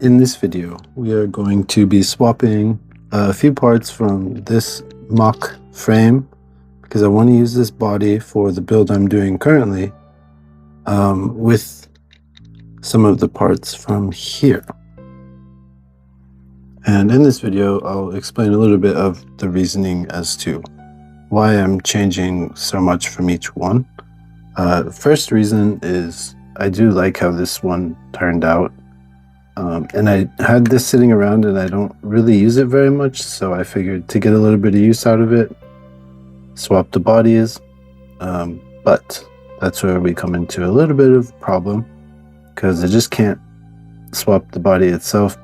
In this video, we are going to be swapping a few parts from this Mach Frame because I want to use this body for the build I'm doing currently with some of the parts from here. And in this video, I'll explain a little bit of the reasoning as to why I'm changing so much from each one. First reason is I do like how this one turned out. And I had this sitting around and I don't really use it very much, so I figured to get a little bit of use out of it, swap the bodies. But that's where we come into a little bit of problem, because I just can't swap the body itself.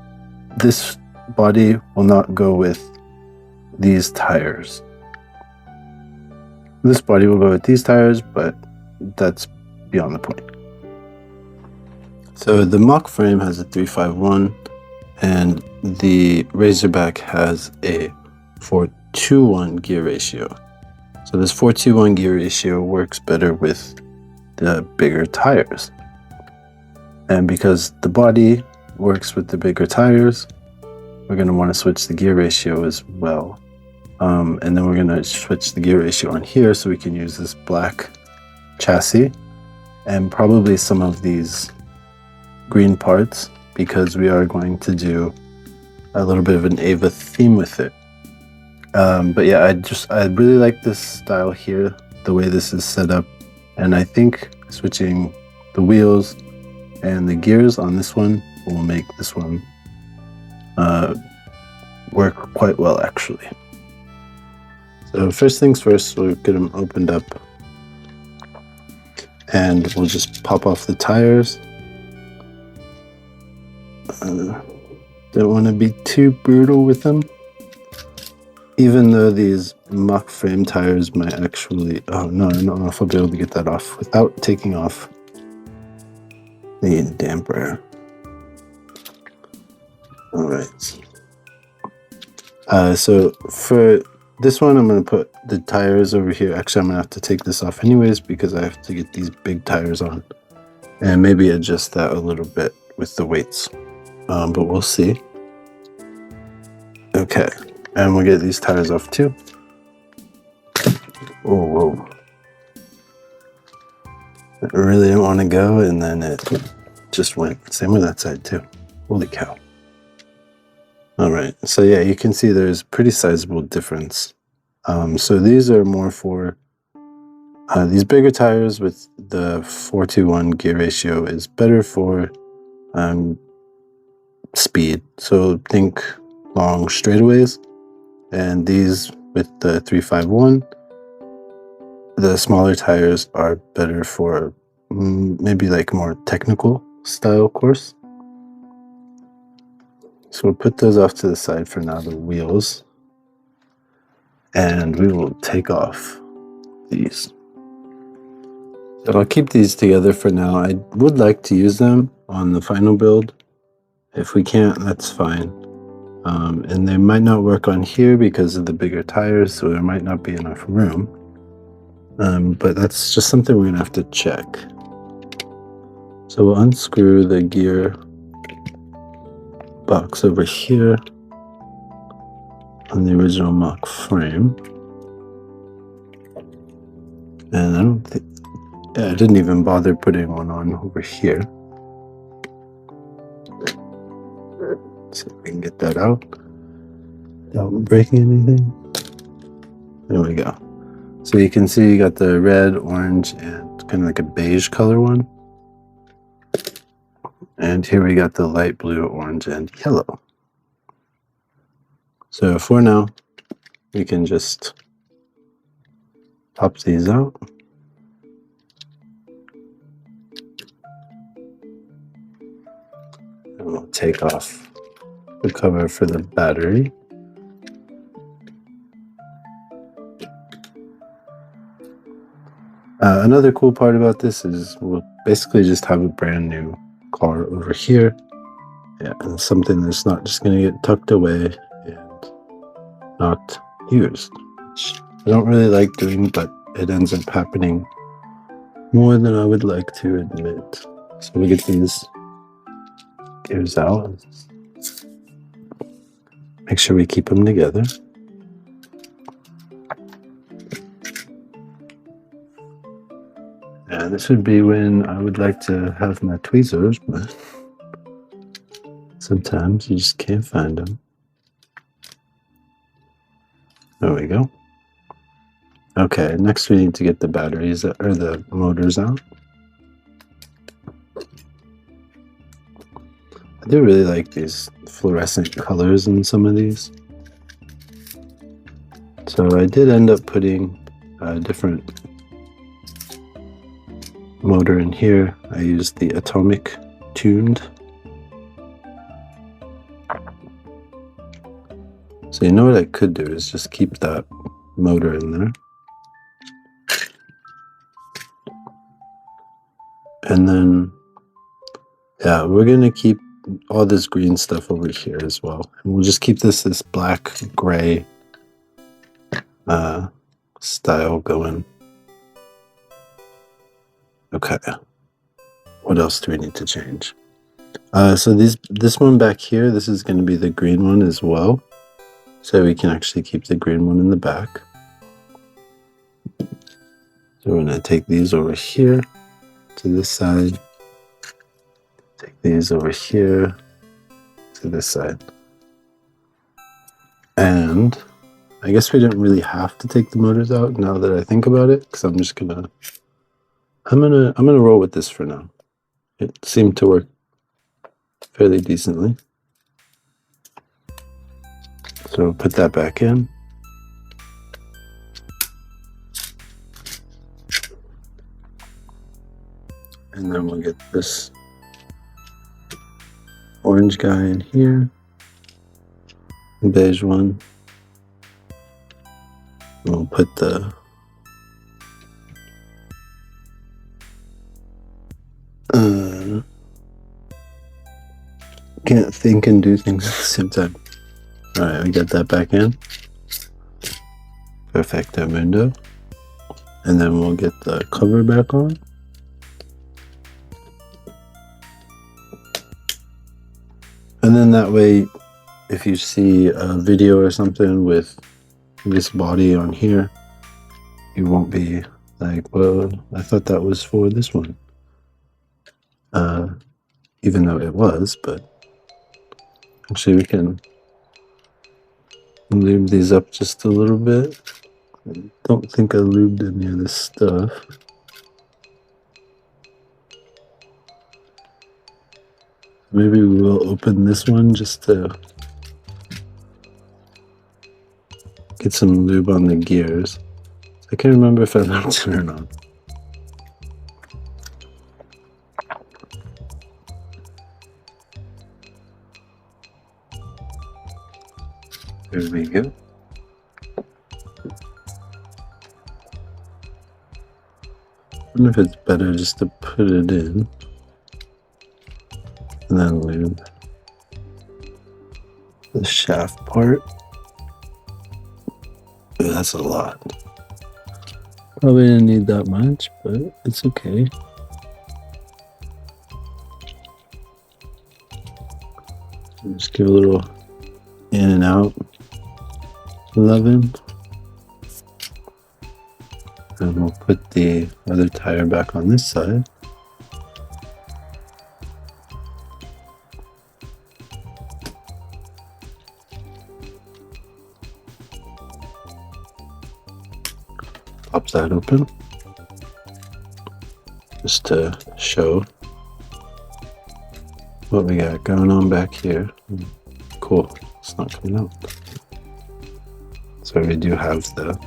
This body will not go with these tires. This body will go with these tires, but that's beyond the point. So the Mach Frame has a 351 and the Razorback has a 4:1 gear ratio. So this 4:1 gear ratio works better with the bigger tires. And because the body works with the bigger tires, we're going to want to switch the gear ratio as well. And then we're going to switch the gear ratio on here so we can use this black chassis and probably some of these green parts, because we are going to do a little bit of an Ava theme with it. But yeah, I really like this style here, the way this is set up, and I think switching the wheels and the gears on this one will make this one work quite well, actually. So first things first, we'll get them opened up and we'll just pop off the tires. Don't want to be too brutal with them, even though these Mach Frame tires might actually, oh no, I don't know if I'll be able to get that off without taking off the damper. All right. So for this one, I'm going to put the tires over here. Actually, I'm going to have to take this off anyways because I have to get these big tires on and maybe adjust that a little bit with the weights. But we'll see. Okay, and we'll get these tires off too. Oh, whoa. I really didn't want to go, and then it just went. Same with that side too. Holy cow. All right, so yeah, you can see there's pretty sizable difference. So these are more for these bigger tires with the 4:1 gear ratio is better for speed. So think long straightaways, and these with the 351, the smaller tires are better for maybe like more technical style course. So we'll put those off to the side for now, the wheels, and we will take off these. So I'll keep these together for now. I would like to use them on the final build. If we can't, that's fine. And they might not work on here because of the bigger tires, so there might not be enough room. But that's just something we're gonna have to check. So we'll unscrew the gear box over here on the original Mach Frame. And I don't think, yeah, I didn't even bother putting one on over here. See if we can get that out without breaking anything. There we go. So you can see you got the red, orange, and kind of like a beige color one. And here we got the light blue, orange, and yellow. So for now, we can just pop these out. And we'll take off the cover for the battery. Another cool part about this is we'll basically just have a brand new car over here. Yeah, and something that's not just going to get tucked away and not used, which I don't really like doing, but it ends up happening more than I would like to admit. So we get these gears out. Make sure we keep them together. And this would be when I would like to have my tweezers, but sometimes you just can't find them. There we go. Okay, next we need to get the batteries or the motors out. I do really like these fluorescent colors in some of these. So I did end up putting a different motor in here. I used the atomic tuned. So you know what I could do is just keep that motor in there. And then, yeah, we're gonna keep all this green stuff over here as well. And we'll just keep this black gray style going. Okay. What else do we need to change? So this one back here, this is going to be the green one as well. So we can actually keep the green one in the back. So we're going to take these over here to this side. Take these over here to this side. And I guess we didn't really have to take the motors out now that I think about it, because I'm just gonna roll with this for now. It seemed to work fairly decently. So we'll put that back in. And then we'll get this orange guy in here, the beige one. And we'll put the can't think and do things at the same time. All right, we got that back in. Perfecto mundo. And then we'll get the cover back on. And then that way, if you see a video or something with this body on here, you won't be like, well, I thought that was for this one. Even though it was, but actually we can lube these up just a little bit. I don't think I lubed any of this stuff. Maybe we'll open this one just to get some lube on the gears. I can't remember if I left it or not. There we go. I wonder if it's better just to put it in and then lube the shaft part. Ooh, that's a lot. Probably didn't need that much, but it's okay. Just give a little in and out loving. And we'll put the other tire back on this side. Pop that open just to show what we got going on back here. Cool, it's not coming out. So we do have the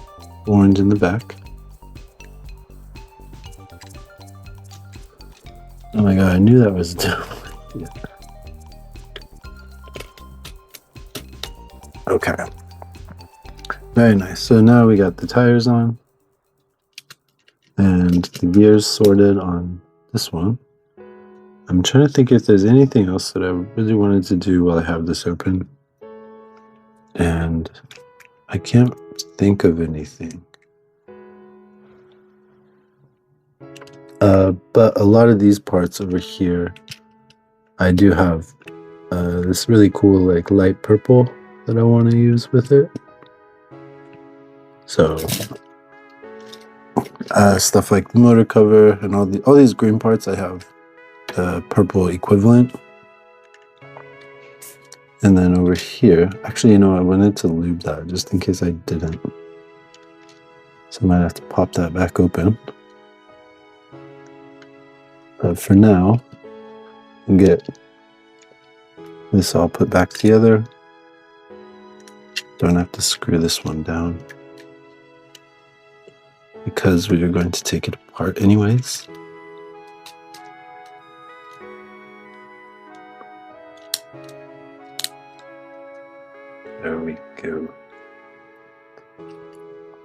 orange in the back. Oh my god, I knew that was dumb. Yeah. Okay. Very nice. So now we got the tires on and the gears sorted on this one. I'm trying to think if there's anything else that I really wanted to do while I have this open. And I can't think of anything. But a lot of these parts over here I do have this really cool like light purple that I want to use with it. So stuff like the motor cover and all these green parts, I have the purple equivalent. And then over here, actually, you know, I wanted to lube that just in case I didn't. So I might have to pop that back open. But for now, I'll get this all put back together. Don't have to screw this one down, because we are going to take it apart anyways. There we go.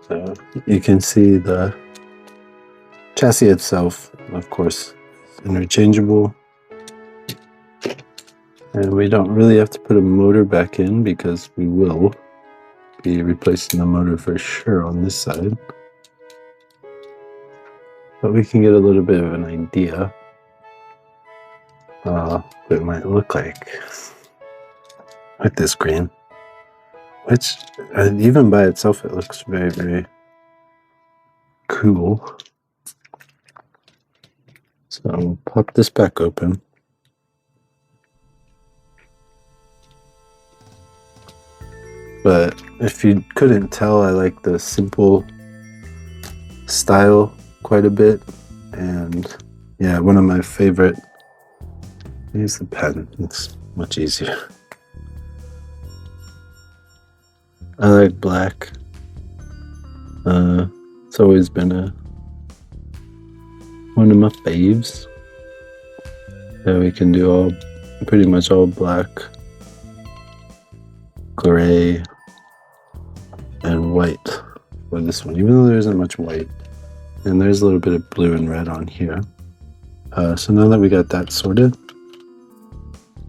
So you can see the chassis itself, of course, is interchangeable. And we don't really have to put a motor back in because we will be replacing the motor for sure on this side. But we can get a little bit of an idea what it might look like with this green. Which, even by itself, it looks very, very cool. So I'll pop this back open. But if you couldn't tell, I like the simple style quite a bit. And yeah, one of my favorite. Use the pen, it's much easier. I like black. It's always been one of my faves. Yeah, we can do pretty much all black, gray, and white for this one, even though there isn't much white. And there's a little bit of blue and red on here. So now that we got that sorted,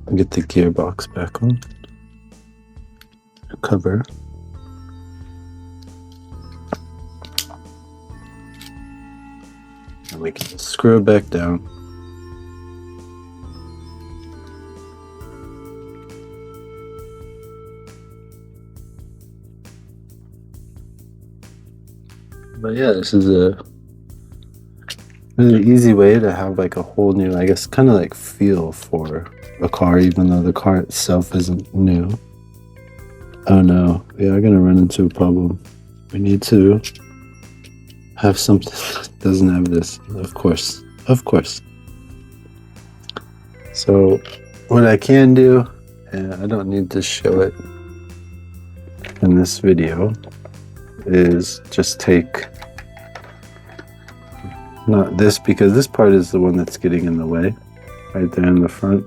I'll get the gearbox back on. Cover. And we can screw it back down. But yeah, this is a really easy way to have like a whole new, I guess, kind of like feel for a car, even though the car itself isn't new. Oh no, we are gonna run into a problem. We need to have something that doesn't have this, of course. So what I can do, and I don't need to show it in this video, is just take, not this, because this part is the one that's getting in the way, right there in the front.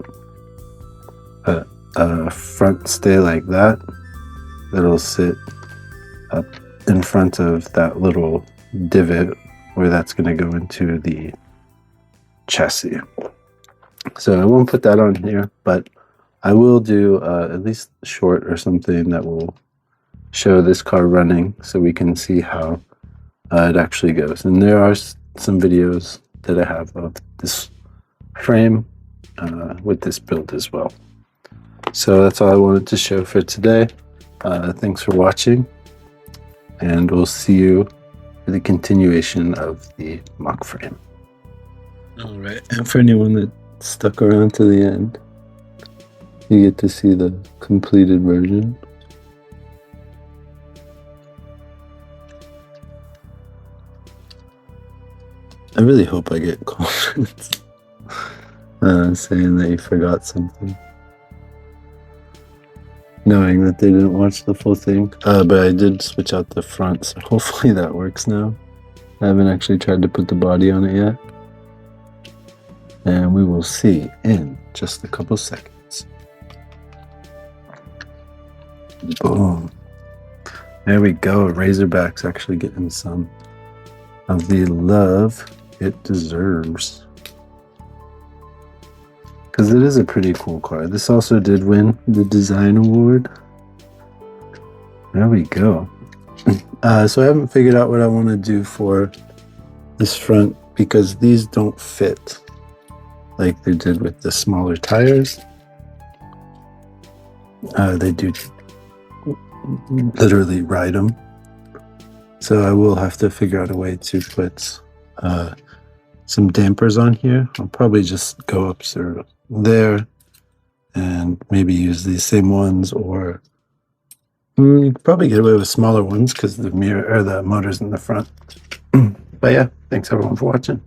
Front stay like that. That'll sit up in front of that little divot where that's going to go into the chassis. So I won't put that on here, but I will do at least a short or something that will show this car running so we can see how it actually goes. And there are some videos that I have of this frame with this build as well. So that's all I wanted to show for today. Thanks for watching, and we'll see you for the continuation of the Mach Frame. All right, and for anyone that stuck around to the end, you get to see the completed version. I really hope I get comments saying that you forgot something, knowing that they didn't watch the full thing. But I did switch out the front, so hopefully that works now. I haven't actually tried to put the body on it yet. And we will see in just a couple seconds. Boom. There we go. Razorback's actually getting some of the love it deserves. Because it is a pretty cool car. This also did win the design award. There we go. So I haven't figured out what I want to do for this front, because these don't fit like they did with the smaller tires. They do literally ride them. So I will have to figure out a way to put some dampers on here. I'll probably just go up through there and maybe use these same ones, or you could probably get away with smaller ones because the mirror or the motor's in the front. But yeah, thanks everyone for watching.